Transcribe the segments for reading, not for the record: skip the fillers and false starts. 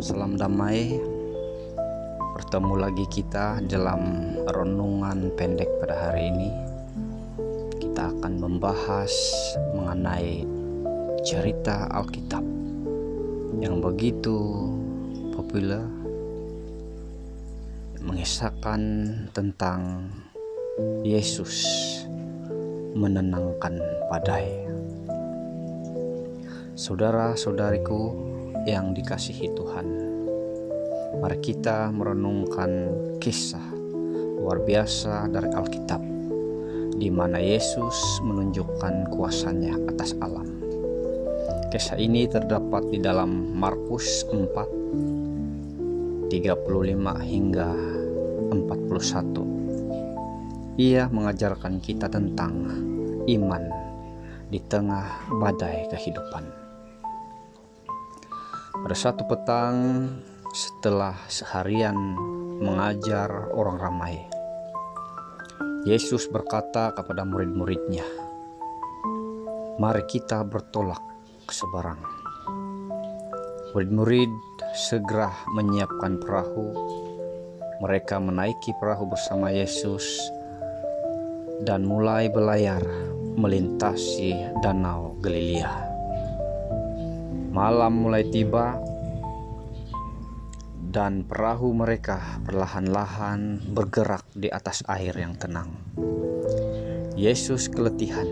Salam damai. Bertemu lagi kita dalam renungan pendek pada hari ini. Kita akan membahas mengenai cerita Alkitab yang begitu populer, mengisahkan tentang Yesus menenangkan badai. Saudara-saudariku yang dikasihi Tuhan, mari kita merenungkan kisah luar biasa dari Alkitab, di mana Yesus menunjukkan kuasanya atas alam. Kisah ini terdapat di dalam Markus 4, 35 hingga 41. Ia mengajarkan kita tentang iman di tengah badai kehidupan. Pada satu petang, setelah seharian mengajar orang ramai, Yesus berkata kepada murid-muridnya, "Mari kita bertolak ke seberang." Murid-murid segera menyiapkan perahu. Mereka menaiki perahu bersama Yesus dan mulai berlayar melintasi Danau Galilea. Malam mulai tiba dan perahu mereka perlahan-lahan bergerak di atas air yang tenang. Yesus keletihan,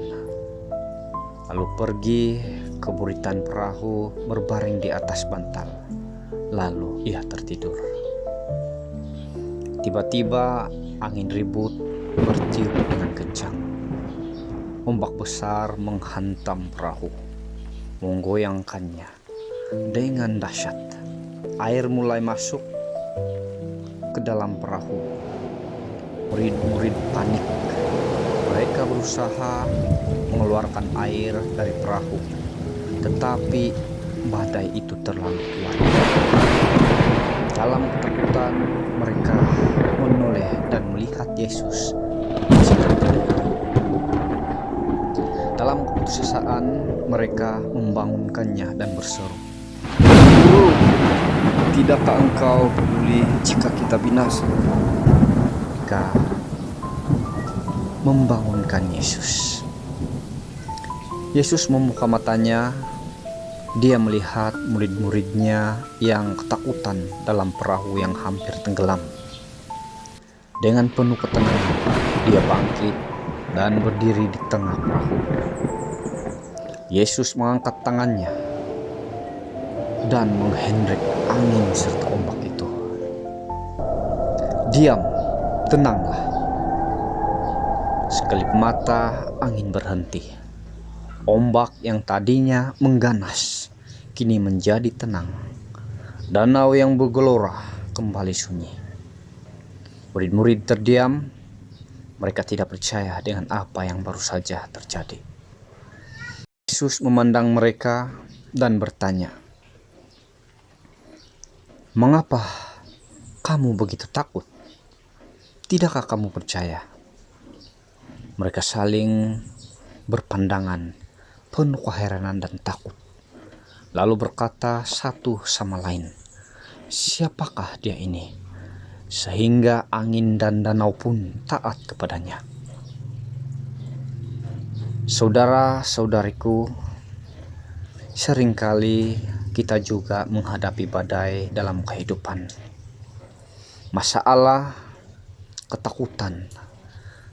lalu pergi ke buritan perahu berbaring di atas bantal. Lalu ia tertidur. Tiba-tiba angin ribut bertiup dengan kencang. Ombak besar menghantam perahu, menggoyangkannya dengan dahsyat. Air mulai masuk ke dalam perahu. Murid-murid panik. Mereka berusaha mengeluarkan air dari perahu, tetapi badai itu terlalu kuat. Dalam ketakutan, mereka menoleh dan melihat Yesus sedang tidur. Dalam keputusasaan, mereka membangunkannya dan berseru, "Guru, tidakkah engkau peduli jika kita binasa?" Mereka membangunkan Yesus. Yesus membuka matanya. Dia melihat murid-muridnya yang ketakutan dalam perahu yang hampir tenggelam. Dengan penuh ketenangan, dia bangkit dan berdiri di tengah perahu. Yesus mengangkat tangannya dan menghendek angin serta ombak itu. "Diam, tenanglah." Sekelip mata angin berhenti. Ombak yang tadinya mengganas kini menjadi tenang. Danau yang bergelora kembali sunyi. Murid-murid terdiam. Mereka tidak percaya dengan apa yang baru saja terjadi. Yesus memandang mereka dan bertanya, "Mengapa kamu begitu takut? Tidakkah kamu percaya?" Mereka saling berpandangan, penuh keheranan dan takut. Lalu berkata satu sama lain, "Siapakah dia ini, sehingga angin dan danau pun taat kepadanya?" Saudara-saudariku, seringkali kita juga menghadapi badai dalam kehidupan. Masalah, ketakutan,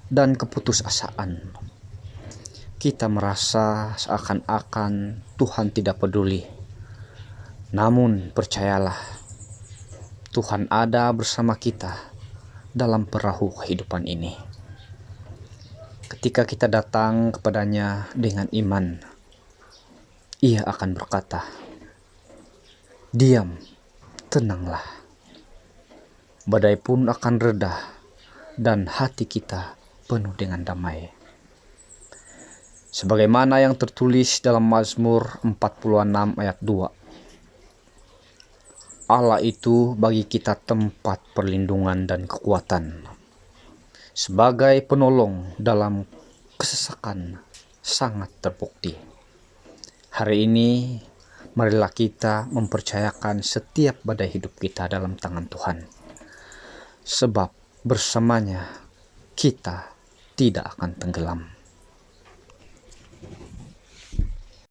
dan keputusasaan. Kita merasa seakan-akan Tuhan tidak peduli. Namun percayalah, Tuhan ada bersama kita dalam perahu kehidupan ini. Ketika kita datang kepadanya dengan iman, Ia akan berkata, "Diam, tenanglah." Badai pun akan reda dan hati kita penuh dengan damai. Sebagaimana yang tertulis dalam Mazmur 46 ayat 2. Allah itu bagi kita tempat perlindungan dan kekuatan, sebagai penolong dalam kesesakan sangat terbukti. Hari ini marilah kita mempercayakan setiap badai hidup kita dalam tangan Tuhan. Sebab bersamanya kita tidak akan tenggelam.